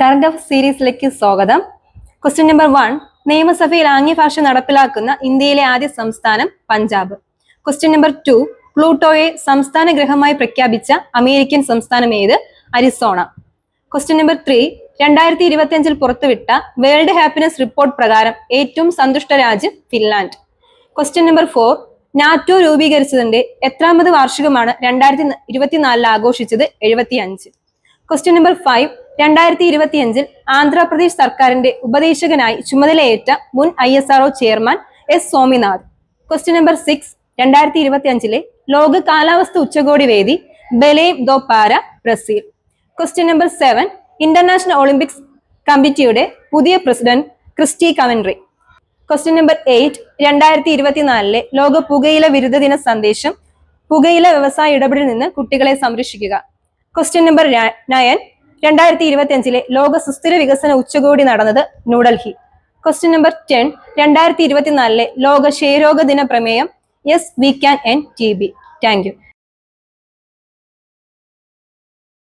Current of സീരീസിലേക്ക് സ്വാഗതം. Question number 1. നിയമസഭയിൽ ആംഗ്യഭാഷ നടപ്പിലാക്കുന്ന ഇന്ത്യയിലെ ആദ്യ സംസ്ഥാനം പഞ്ചാബ്. Question number 2. പ്ലൂട്ടോയെ സംസ്ഥാന ഗ്രഹമായി പ്രഖ്യാപിച്ച അമേരിക്കൻ സംസ്ഥാനം ഏത്? അരിസോണ. Question number 3. 2025 പുറത്തുവിട്ട വേൾഡ് ഹാപ്പിനെസ് റിപ്പോർട്ട് പ്രകാരം ഏറ്റവും സന്തുഷ്ട രാജ്യം ഫിൻലാൻഡ്. Question number 4. നാറ്റോ രൂപീകരിച്ചതിന്റെ എത്രാമത് വാർഷികമാണ് 2024 ആഘോഷിച്ചത്? 75. Question number 5. 2025 ആന്ധ്രാപ്രദേശ് സർക്കാരിന്റെ ഉപദേശകനായി ചുമതലയേറ്റ മുൻ ISRO chairman S Swaminath. Question number 6. 2025 ലോക കാലാവസ്ഥ ഉച്ചകോടി വേദി ബെലേം ദോ പാര, Brazil. Question number 7. International Olympics കമ്മിറ്റിയുടെ പുതിയ president Christy Coventry. Question number 8. 2024 ലോക പുകയില വിരുദ്ധ ദിന സന്ദേശം: പുകയില വ്യവസായ ഇടപെടലിൽ നിന്ന് കുട്ടികളെ സംരക്ഷിക്കുക. Question number 9. 2025 ലോക സുസ്ഥിര വികസന ഉച്ചകോടി നടന്നത് ന്യൂഡൽഹി. Question number 10. 2024 ലോക ക്ഷയരോഗ ദിന പ്രമേയം yes we can end TB. Thank you.